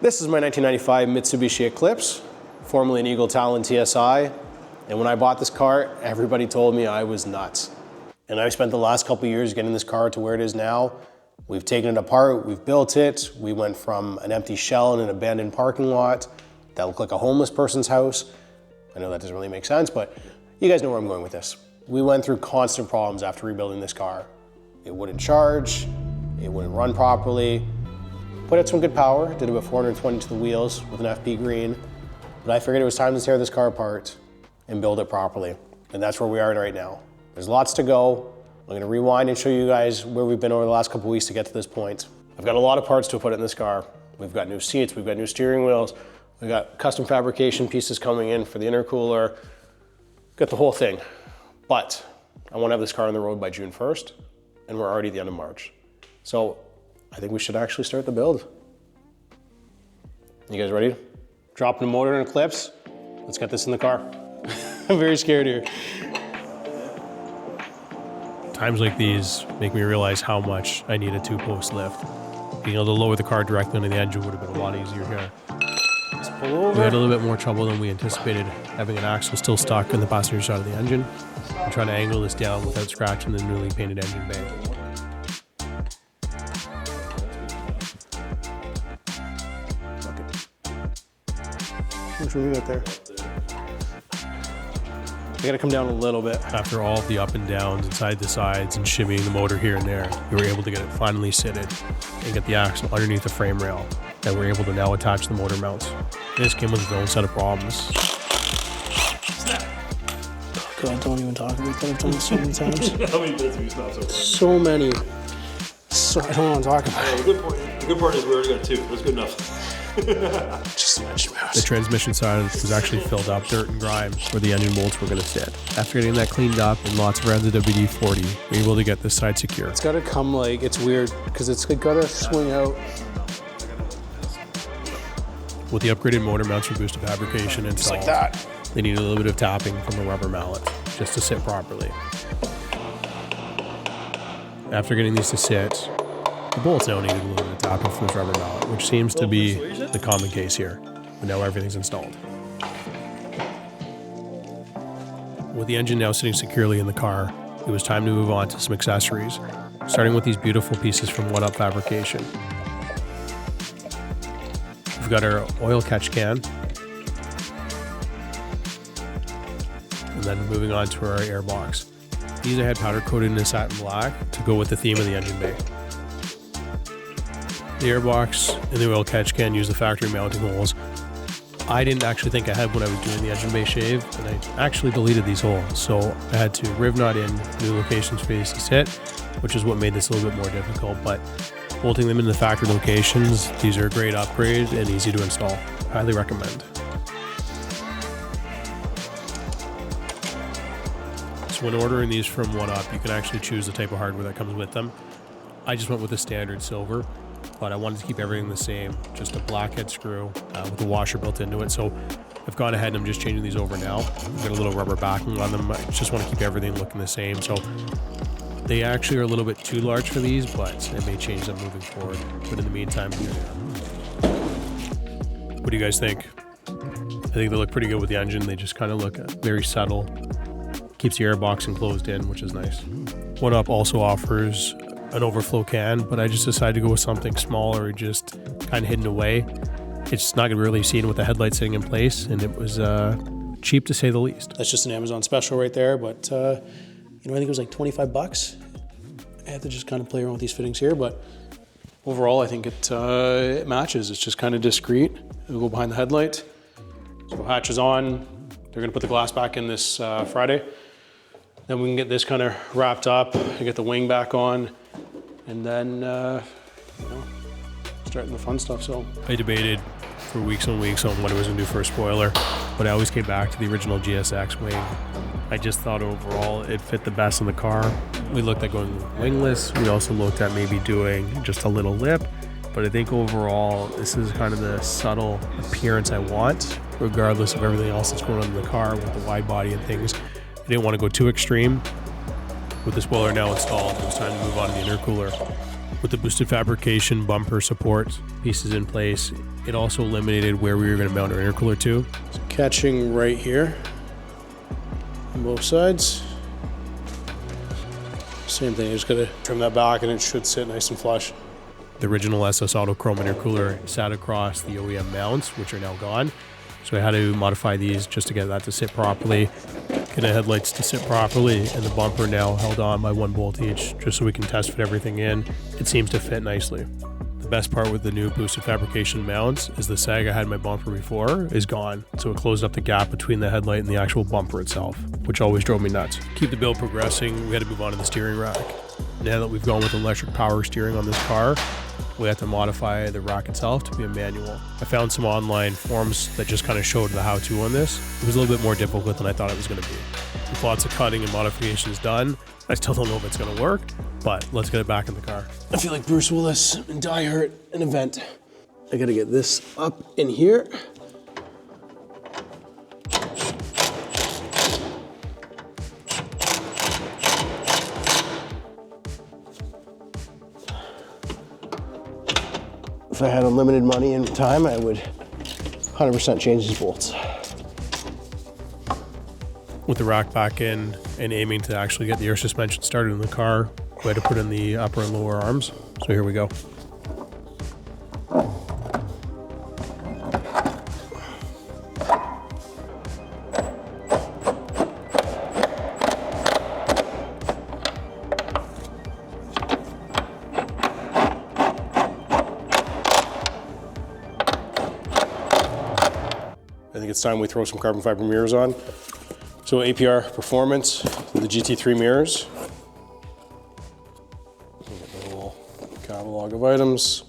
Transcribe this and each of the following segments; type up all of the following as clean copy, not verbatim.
This is my 1995 Mitsubishi Eclipse, formerly an Eagle Talon TSi. And when I bought this car, everybody told me I was nuts. And I've spent the last couple of years getting this car to where it is now. We've taken it apart, we've built it. We went from an empty shell in an abandoned parking lot that looked like a homeless person's house. I know that doesn't really make sense, but you guys know where I'm going with this. We went through constant problems after rebuilding this car. It wouldn't charge, it wouldn't run properly. Put out some good power, did about 420 to the wheels with an FP green, but I figured it was time to tear this car apart and build it properly. And that's where we are right now. There's lots to go. I'm gonna rewind and show you guys where we've been over the last couple of weeks to get to this point. I've got a lot of parts to put in this car. We've got new seats, we've got new steering wheels, we've got custom fabrication pieces coming in for the intercooler, got the whole thing. But I wanna have this car on the road by June 1st, and we're already at the end of March. So I think we should actually start the build. You guys ready? Dropping the motor in Eclipse. Let's get this in the car. I'm very scared here. Times like these make me realize how much I need a two-post lift. Being able to lower the car directly into the engine would have been a lot easier here. Let's pull over. We had a little bit more trouble than we anticipated, having an axle still stuck in the passenger side of the engine and trying to angle this down without scratching the newly painted engine bay. Which one we got there? I gotta come down a little bit. After all of the up and downs inside the sides and shimmying the motor here and there, we were able to get it finally sitted and get the axle underneath the frame rail that we're able to now attach the motor mounts. This came with its own set of problems. God, don't even talk about that. I've done it so many times. How many bolts have you stopped so far? So many. So I don't want to talk about it. The good part is we already got two. That's good enough. Just mention mouse. The transmission side was actually filled up dirt and grime where the engine bolts were going to sit. After getting that cleaned up and lots of rounds of WD-40, we were able to get this side secure. It's got to come like, it's weird because it's got to swing out. With the upgraded motor mounts for boosted fabrication installed, Just like that. they need a little bit of tapping from a rubber mallet just to sit properly. After getting these to sit, the bolts now needed a little bit of tapping from this rubber mallet, which seems to be the common case here. But now everything's installed. With the engine now sitting securely in the car, it was time to move on to some accessories, starting with these beautiful pieces from One Up Fabrication. We've got our oil catch can, and then moving on to our air box. These I had powder coated in satin black to go with the theme of the engine bay. The airbox and the oil catch can use the factory mounting holes. I didn't actually think ahead when I was doing the engine bay shave, and I actually deleted these holes. So I had to riv knot in new location space to sit, which is what made this a little bit more difficult. But bolting them in the factory locations, these are a great upgrade and easy to install. Highly recommend. So when ordering these from One Up, you can actually choose the type of hardware that comes with them. I just went with the standard silver, but I wanted to keep everything the same, just a black head screw with a washer built into it. So I've gone ahead and I'm just changing these over now. I've got a little rubber backing on them. I just want to keep everything looking the same. So they actually are a little bit too large for these, but it may change them moving forward. But in the meantime, here they are. What do you guys think? I think they look pretty good with the engine. They just kind of look very subtle. Keeps the airbox enclosed in, which is nice. One Up also offers an overflow can, but I just decided to go with something smaller, just kind of hidden away. It's not really seen with the headlight sitting in place, and it was cheap to say the least. That's just an Amazon special right there, but I think it was like 25 bucks. I had to just kind of play around with these fittings here, but overall I think it matches. It's just kind of discreet. It'll go behind the headlight. So hatch is on. They're gonna put the glass back in this Friday. Then we can get this kind of wrapped up and get the wing back on, and then starting the fun stuff. So I debated for weeks and weeks on what I was gonna do for a spoiler, but I always came back to the original GSX wing. I just thought overall it fit the best in the car. We looked at going wingless. We also looked at maybe doing just a little lip, but I think overall this is kind of the subtle appearance I want, regardless of everything else that's going on in the car with the wide body and things. I didn't want to go too extreme. With the spoiler now installed, it was time to move on to the intercooler. With the boosted fabrication bumper support pieces in place, it also eliminated where we were going to mount our intercooler to. So catching right here on both sides. Same thing, you just gotta trim that back and it should sit nice and flush. The original SS Auto Chrome intercooler sat across the OEM mounts, which are now gone. So I had to modify these just to get that to sit properly, get the headlights to sit properly, and the bumper now held on by 1 bolt each, just so we can test fit everything in. It seems to fit nicely. The best part with the new boosted fabrication mounts is the sag I had in my bumper before is gone, so it closed up the gap between the headlight and the actual bumper itself, which always drove me nuts. Keep the build progressing, we had to move on to the steering rack. Now that we've gone with electric power steering on this car, we had to modify the rack itself to be a manual. I found some online forums that just kind of showed the how-to on this. It was a little bit more difficult than I thought it was going to be. With lots of cutting and modifications done, I still don't know if it's going to work, but let's get it back in the car. I feel like Bruce Willis in Die Hard, an event. I gotta get this up in here. If I had unlimited money and time, I would 100% change these bolts. With the rack back in and aiming to actually get the air suspension started in the car, we had to put in the upper and lower arms. So here we go. I think it's time we throw some carbon fiber mirrors on. So APR Performance, the GT3 mirrors. A little catalog of items,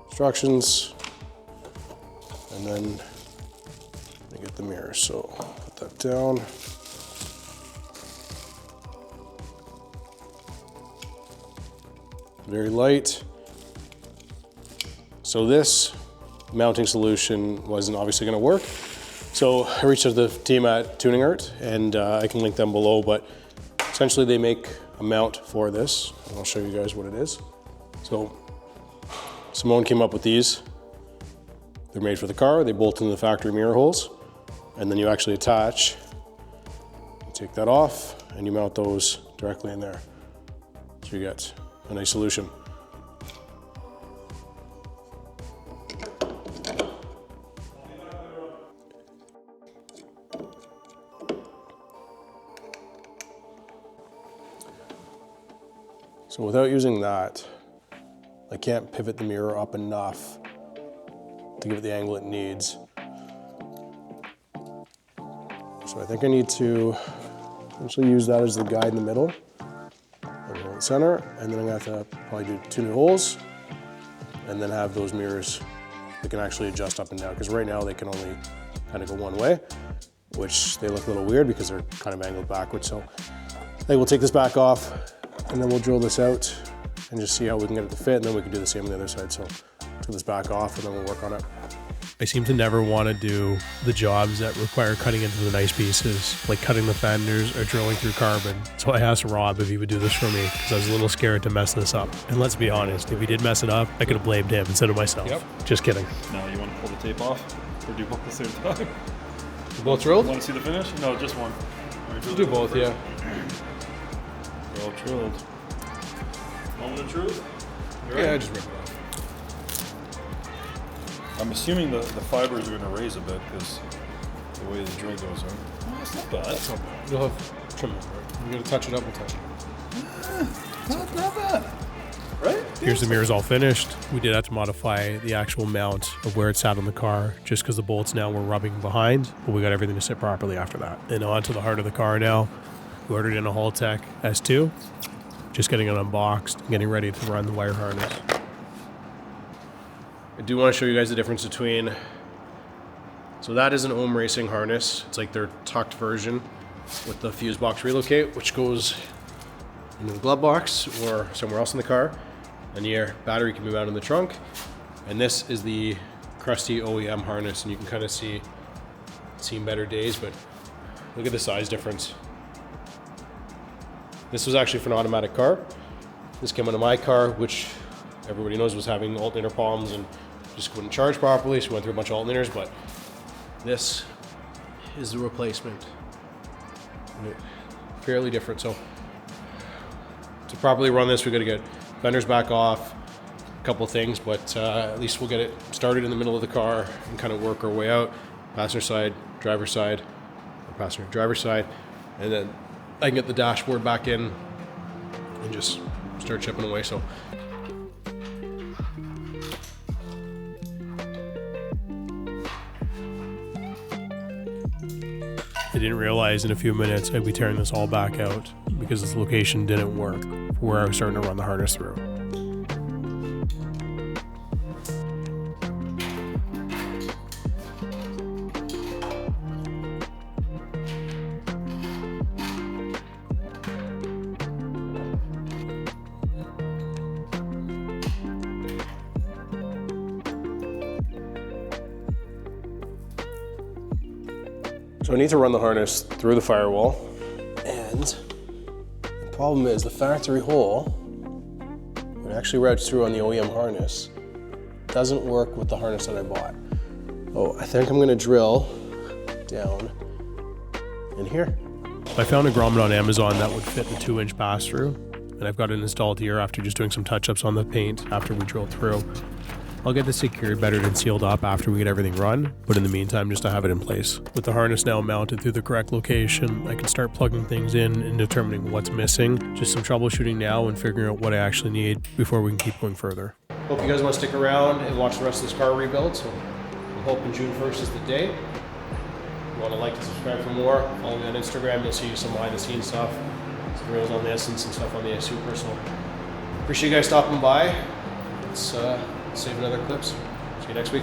instructions, and then I get the mirrors. So put that down. Very light. So this mounting solution wasn't obviously going to work. So I reached out to the team at Tuning Art, and I can link them below, but essentially they make a mount for this, and I'll show you guys what it is. So Simone came up with these. They're made for the car, they bolt into the factory mirror holes, and then you actually attach, you take that off, and you mount those directly in there. So you get a nice solution. So without using that, I can't pivot the mirror up enough to give it the angle it needs. So I think I need to essentially use that as the guide in the middle, and in the center, and then I'm gonna have to probably do 2 new holes, and then have those mirrors that can actually adjust up and down, because right now they can only kind of go one way, which they look a little weird because they're kind of angled backwards. So I think we'll take this back off, and then we'll drill this out and just see how we can get it to fit, and then we can do the same on the other side. So take this back off and then we'll work on it. I seem to never want to do the jobs that require cutting into the nice pieces, like cutting the fenders or drilling through carbon. So I asked Rob if he would do this for me because I was a little scared to mess this up. And let's be honest, if he did mess it up, I could have blamed him instead of myself. Yep. Just kidding. Now you want to pull the tape off, or do both at the same time? Both drilled? Want to see the finish? No, just one. We'll do both, yeah. Well drilled. Moment of truth? Yeah, I just rip it off. I'm assuming the fibers are going to raise a bit because the way the drill goes in. Oh, it's not bad. That's not bad. You'll have trim it, right? You're gonna touch it up, we'll touch it. Not bad. Right? Here's the mirrors all finished. We did have to modify the actual mount of where it sat on the car just because the bolts now were rubbing behind, but we got everything to sit properly after that. And on to the heart of the car now. We ordered in a Haltech S2, just getting it unboxed, getting ready to run the wire harness. I do want to show you guys the difference between, so that is an Ohm Racing harness. It's like their tucked version with the fuse box relocate, which goes into the glove box or somewhere else in the car. And your battery can be mounted in the trunk. And this is the crusty OEM harness, and you can kind of see, seen better days, but look at the size difference. This was actually for an automatic car. This came out of my car, which everybody knows was having alternator problems and just wouldn't charge properly, so we went through a bunch of alternators, but this is the replacement. Fairly different. So to properly run this, we got to get fenders back off, a couple things, but at least we'll get it started in the middle of the car and kind of work our way out. Passenger side, driver's side, or passenger driver's side, and then I can get the dashboard back in and just start chipping away. So I didn't realize in a few minutes I'd be tearing this all back out because this location didn't work for where I was starting to run the harness through. So I need to run the harness through the firewall, and the problem is the factory hole, it actually routes through on the OEM harness, doesn't work with the harness that I bought. Oh, I think I'm gonna drill down in here. I found a grommet on Amazon that would fit the 2-inch pass-through, and I've got it installed here after just doing some touch-ups on the paint after we drilled through. I'll get this secured better and sealed up after we get everything run, but in the meantime, just to have it in place. With the harness now mounted through the correct location, I can start plugging things in and determining what's missing. Just some troubleshooting now and figuring out what I actually need before we can keep going further. Hope you guys want to stick around and watch the rest of this car rebuild. So I'm hoping June 1st is the day. If you want to like and subscribe for more, follow me on Instagram. You'll see some behind the scenes stuff, some reels on this and some stuff on the Super. So appreciate you guys stopping by. Let's save another clips. See you next week.